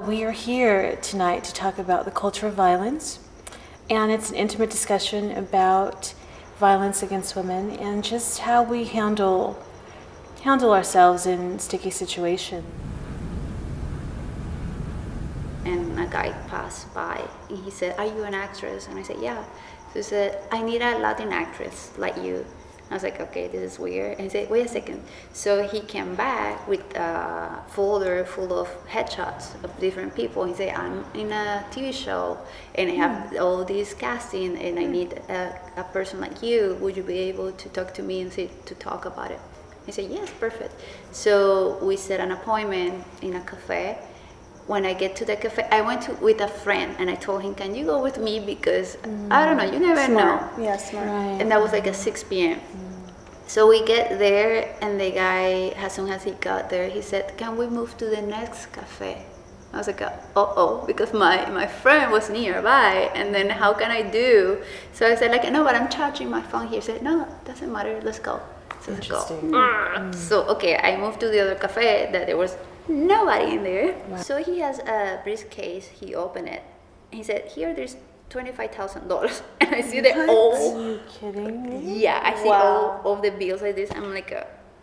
we are here tonight to talk about the culture of violence, and it's an intimate discussion about violence against women and just how we handle ourselves in sticky situations. And a guy passed by and he said, "Are you an actress?" And I said, "Yeah." So he said, "I need a Latin actress like you." I was like, "Okay, this is weird." And he said, "Wait a second." So he came back with a folder full of headshots of different people. He said, "I'm in a TV show and I have all this casting and I need a person like you. Would you be able to talk to me and to talk about it?" He said, "Yes, perfect." So we set an appointment in a cafe. When I get to the cafe, I went with a friend and I told him, "Can you go with me? Because I don't know, you never know." Yeah, smart. Right. And that was like at 6 p.m. So we get there and the guy, as soon as he got there, he said, "Can we move to the next cafe?" I was like, uh-oh, because my friend was nearby, and then how can I do? So I said, like, "No, but I'm charging my phone here." He said, "No, doesn't matter, let's go." So let's go. So, okay, I moved to the other cafe that there was nobody in there. Wow. So he has a briefcase, he opened it. He said, "Here, there's $25,000. And I see Are you kidding me? yeah, I see all of the bills like this. I'm like,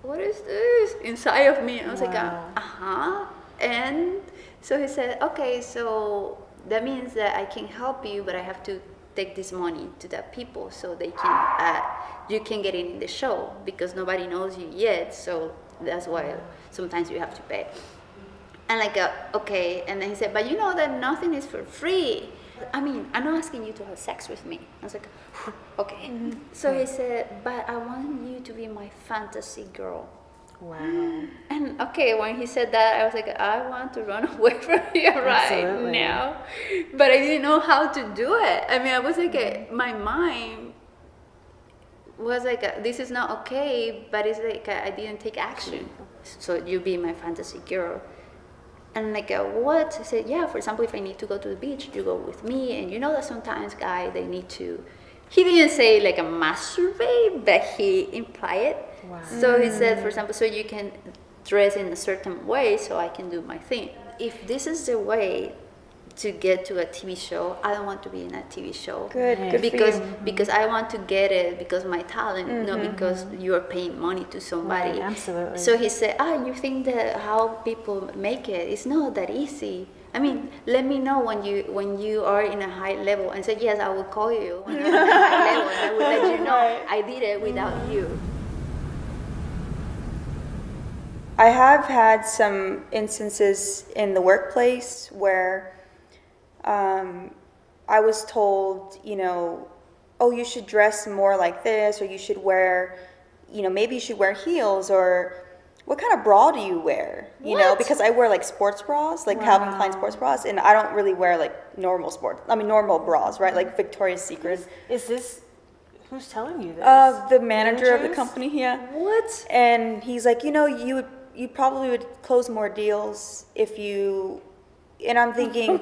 what is this inside of me? And I was like, And so he said, "Okay, so that means that I can help you, but I have to take this money to the people so they can, you can get in the show because nobody knows you yet. So that's why sometimes you have to pay." And like, okay. And then he said, "But you know that nothing is for free. I mean, I'm not asking you to have sex with me." I was like, okay. So he said, "But I want you to be my fantasy girl." Wow. And okay, when he said that, I was like, I want to run away from you right now. But I didn't know how to do it. I mean, I was like, my mind was like, this is not okay, but it's like, I didn't take action. So you be my fantasy girl. And like, what? I said, yeah, for example, if I need to go to the beach, you go with me. And you know that sometimes guys, they need to, he didn't say like a masturbate, but he implied it. Wow. So he said, for example, so you can dress in a certain way so I can do my thing. If this is the way to get to a TV show, I don't want to be in a TV show. Good because I want to get it because my talent, not because you are paying money to somebody. Right, absolutely. So he said, you think that how people make it? It's not that easy. I mean, let me know when you are in a high level. And said, yes, I will call you when I'm in a high level. And I will let you know I did it without you. I have had some instances in the workplace where I was told, oh, you should dress more like this, or you should wear, maybe you should wear heels, or what kind of bra do you wear? Because I wear like sports bras, like Calvin Klein sports bras, and I don't really wear like normal bras, right? Like Victoria's Secret. Is this, who's telling you this? The manager of the company, yeah. What? And he's like, you probably would close more deals if you, and I'm thinking,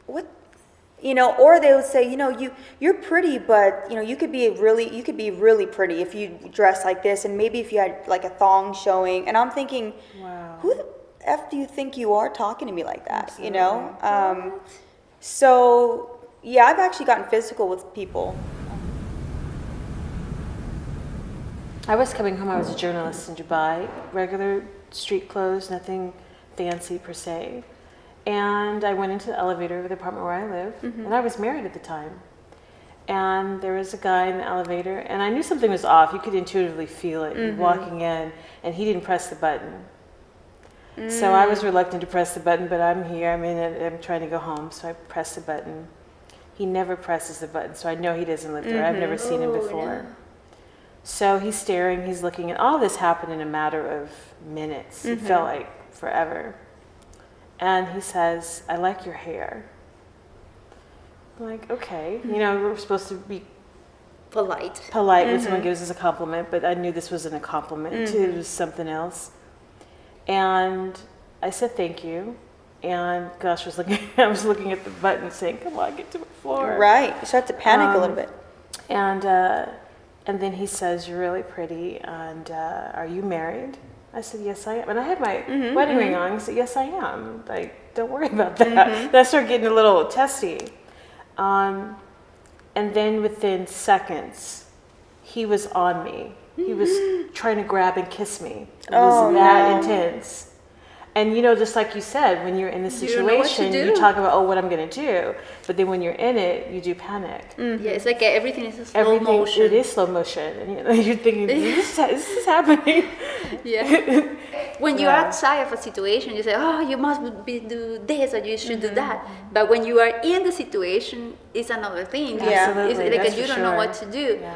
what, or they would say, you're pretty, but you could be really pretty if you dress like this, and maybe if you had like a thong showing. And I'm thinking, wow, who the F do you think you are talking to me like that? Absolutely. So yeah, I've actually gotten physical with people. I was coming home, I was a journalist in Dubai, regular street clothes, nothing fancy per se. And I went into the elevator of the apartment where I live, and I was married at the time. And there was a guy in the elevator, and I knew something was off. You could intuitively feel it walking in, and he didn't press the button. So I was reluctant to press the button, but I'm here, I'm trying to go home, so I pressed the button. He never presses the button, so I know he doesn't live there. I've never seen him before. No. So he's staring, he's looking, and all this happened in a matter of minutes. It felt like forever. And he says, "I like your hair." I'm like, okay. We're supposed to be polite when someone gives us a compliment, but I knew this wasn't a compliment. It was something else. And I said, "Thank you." And gosh, I was looking at the button saying, "Come on, get to the floor." Right. You start to panic a little bit. And then he says, "You're really pretty, and are you married?" I said, yes, I am. And I had my wedding ring on. I said, yes, I am. Like, don't worry about that. That started getting a little testy. And then within seconds, he was on me. He was trying to grab and kiss me. It was that intense. And just like you said, when you're in the situation, you talk about, oh, what I'm going to do. But then when you're in it, you do panic. Yeah, it's like everything is slow motion. It is slow motion. And you're thinking, this is happening. Yeah. When you're outside of a situation, you say, oh, you must do this or you should do that. But when you are in the situation, it's another thing. Yeah. Absolutely. It's like That's you for don't know sure. what to do. Yeah.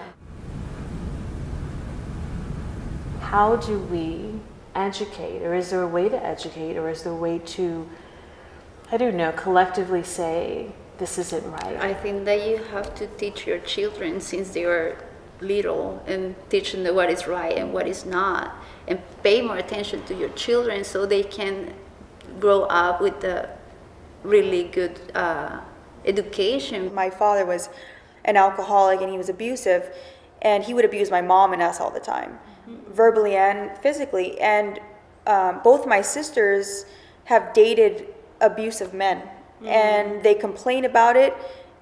How do we educate, or is there a way to educate, or is there a way to, I don't know, collectively say this isn't right? I think that you have to teach your children since they are little and teach them what is right and what is not, and pay more attention to your children so they can grow up with a really good education. My father was an alcoholic and he was abusive, and he would abuse my mom and us all the time, verbally and physically. And both my sisters have dated abusive men, and they complain about it,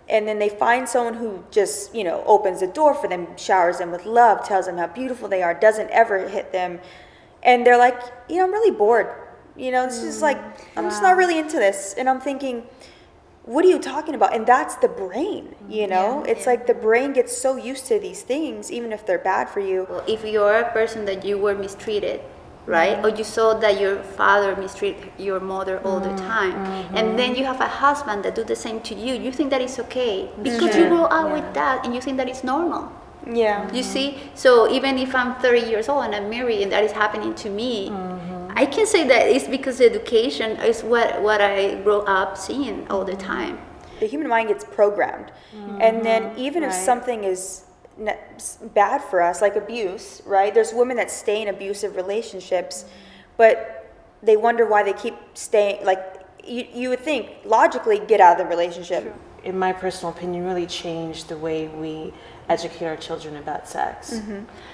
and then they find someone who just, opens the door for them, showers them with love, tells them how beautiful they are, doesn't ever hit them. And they're like, I'm really bored. It's just like, I'm just not really into this. And I'm thinking, what are you talking about? And that's the brain, It's like the brain gets so used to these things, even if they're bad for you. Well, if you're a person that you were mistreated, right? Or you saw that your father mistreated your mother all the time, and then you have a husband that do the same to you, you think that it's okay because you grew up with that and you think that it's normal. Yeah. You see? So even if I'm 30 years old and I'm married and that is happening to me, I can say that it's because education is what I grew up seeing all the time. The human mind gets programmed. And then even if something is bad for us, like abuse, right? There's women that stay in abusive relationships, but they wonder why they keep staying. Like, you would think, logically, get out of the relationship. In my personal opinion, really changed the way we educate our children about sex,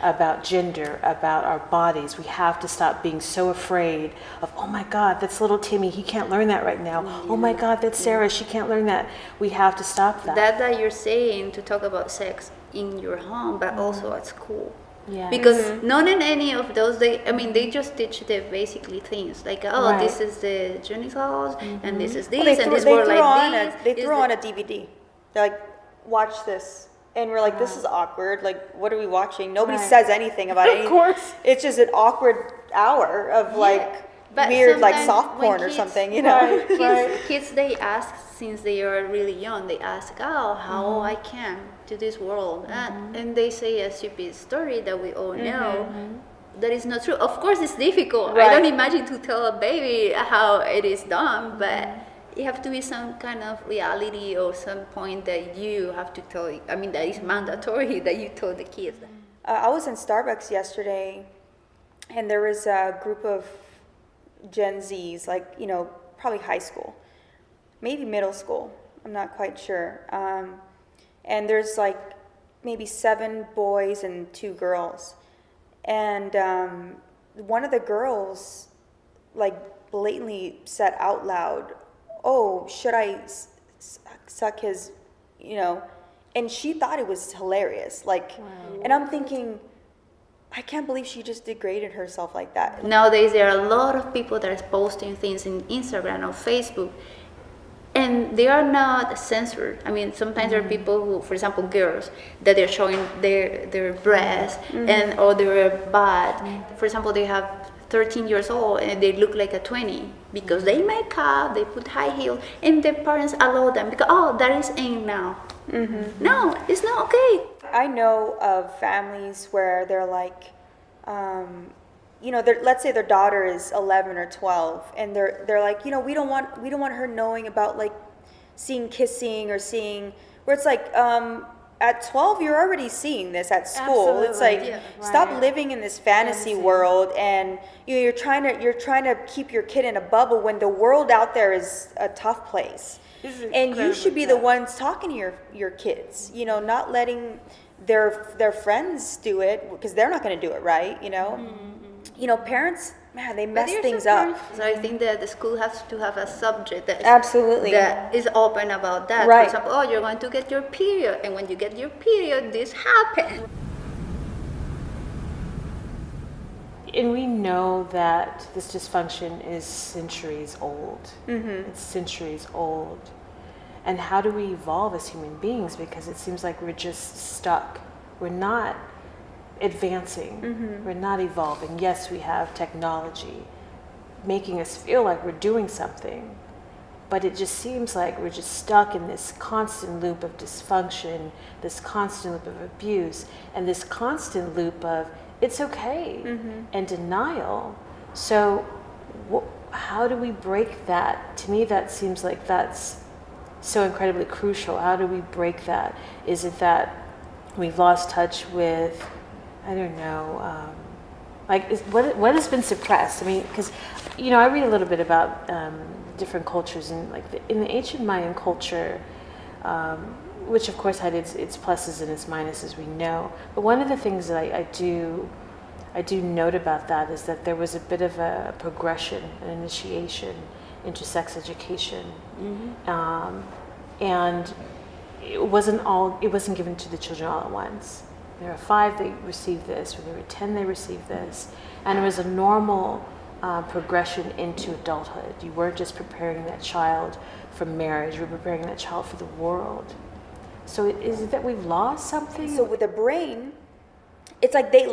about gender, about our bodies. We have to stop being so afraid of, oh my God, that's little Timmy, he can't learn that right now. Oh my God, that's Sarah, she can't learn that. We have to stop that. That you're saying to talk about sex in your home, but also at school. Yeah. Because not in any of those, they just teach the basically things like, Right. this is the genitals, and this is this, Well, and this word like this. They throw on a DVD. They're like, watch this. And we're like, this is awkward. Like, what are we watching? Nobody Right. says anything about it. Of course. It's just an awkward hour of But weird, like sometimes soft when porn or kids- something, Kids, they ask since they are really young. They ask, how I came to this world, and they say a stupid story that we all know. That is not true. Of course, it's difficult. Right. I don't imagine to tell a baby how it is done, but it have to be some kind of reality or some point that you have to tell. That is mandatory that you tell the kids. I was in Starbucks yesterday, and there was a group of Gen Zs, probably high school, maybe middle school. I'm not quite sure. And there's maybe 7 boys and 2 girls. And one of the girls blatantly said out loud, oh, should I suck his, and she thought it was hilarious. And I'm thinking, I can't believe she just degraded herself like that. Nowadays, there are a lot of people that are posting things in Instagram or Facebook, and they are not censored. Sometimes there are people who, for example, girls, that they're showing their breasts or their butt. For example, they have 13 years old and they look like a 20 because they make up, they put high heels, and their parents allow them because, that is in now. No, it's not okay. I know of families where they're let's say their daughter is 11 or 12, and they're like, we don't want her knowing about seeing kissing or seeing, where it's at 12 you're already seeing this at school. It's Absolutely. stop Right. living in this fantasy world, and you're trying to keep your kid in a bubble when the world out there is a tough place. And you should be the ones talking to your kids, not letting their friends do it, because they're not going to do it right, parents, man, they But mess there's things some up. parents- So I think that the school has to have a subject Absolutely. that is open about that. Right. For example, oh, you're going to get your period, and when you get your period, this happens. And we know that this dysfunction is centuries old. It's centuries old. And how do we evolve as human beings? Because it seems like we're just stuck. We're not advancing. We're not evolving. Yes, we have technology making us feel like we're doing something, but it just seems like we're just stuck in this constant loop of dysfunction, this constant loop of abuse, and this constant loop of it's okay and denial. So how do we break that? To me, that seems like that's so incredibly crucial. How do we break that? Is it that we've lost touch with, I don't know, what has been suppressed? I mean, because, I read a little bit about different cultures, and in the ancient Mayan culture, which of course had its pluses and its minuses, we know. But one of the things that I do note about that is that there was a bit of a progression, an initiation into sex education, and it wasn't given to the children all at once. There were 5 they received this, when there were 10 they received this, and it was a normal progression into adulthood. You weren't just preparing that child for marriage; you were preparing that child for the world. So is it that we've lost something? So with the brain, it's like the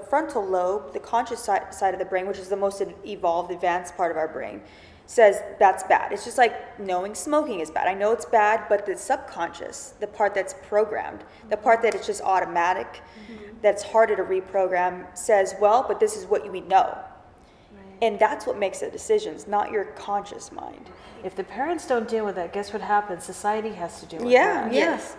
frontal lobe, the conscious side of the brain, which is the most evolved, advanced part of our brain, says that's bad. It's just like knowing smoking is bad. I know it's bad, but the subconscious, the part that's programmed, the part that is just automatic, that's harder to reprogram, says, well, but this is what we know. Right. And that's what makes the decisions, not your conscious mind. If the parents don't deal with that, guess what happens? Society has to deal with Yeah, that. yes.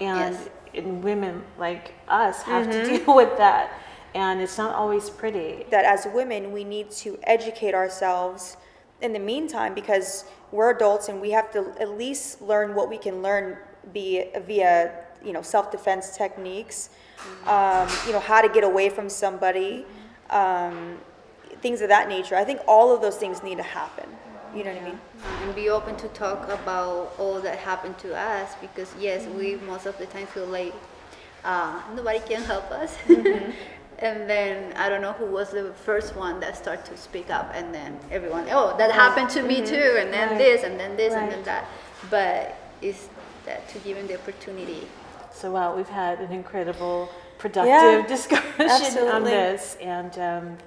And women like us have to deal with that. And it's not always pretty. That as women, we need to educate ourselves in the meantime, because we're adults and we have to at least learn what we can learn via self-defense techniques, how to get away from somebody, things of that nature. I think all of those things need to happen. You know what I mean? And be open to talk about all that happened to us, because yes, we most of the time feel like nobody can help us. And then I don't know who was the first one that started to speak up, and then everyone, that happened to me too, and then this, and then this, and then that. But it's that to give them the opportunity. So wow, we've had an incredible, productive discussion on absolutely. this, and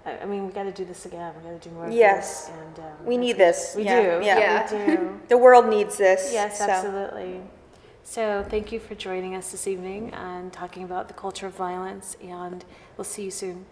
I mean, we got to do this again. We got to do more of Yes. this. And We need this. We Yeah. do. Yeah. We do. The world needs this. Yes, so. absolutely. So thank you for joining us this evening and talking about the culture of violence, and we'll see you soon.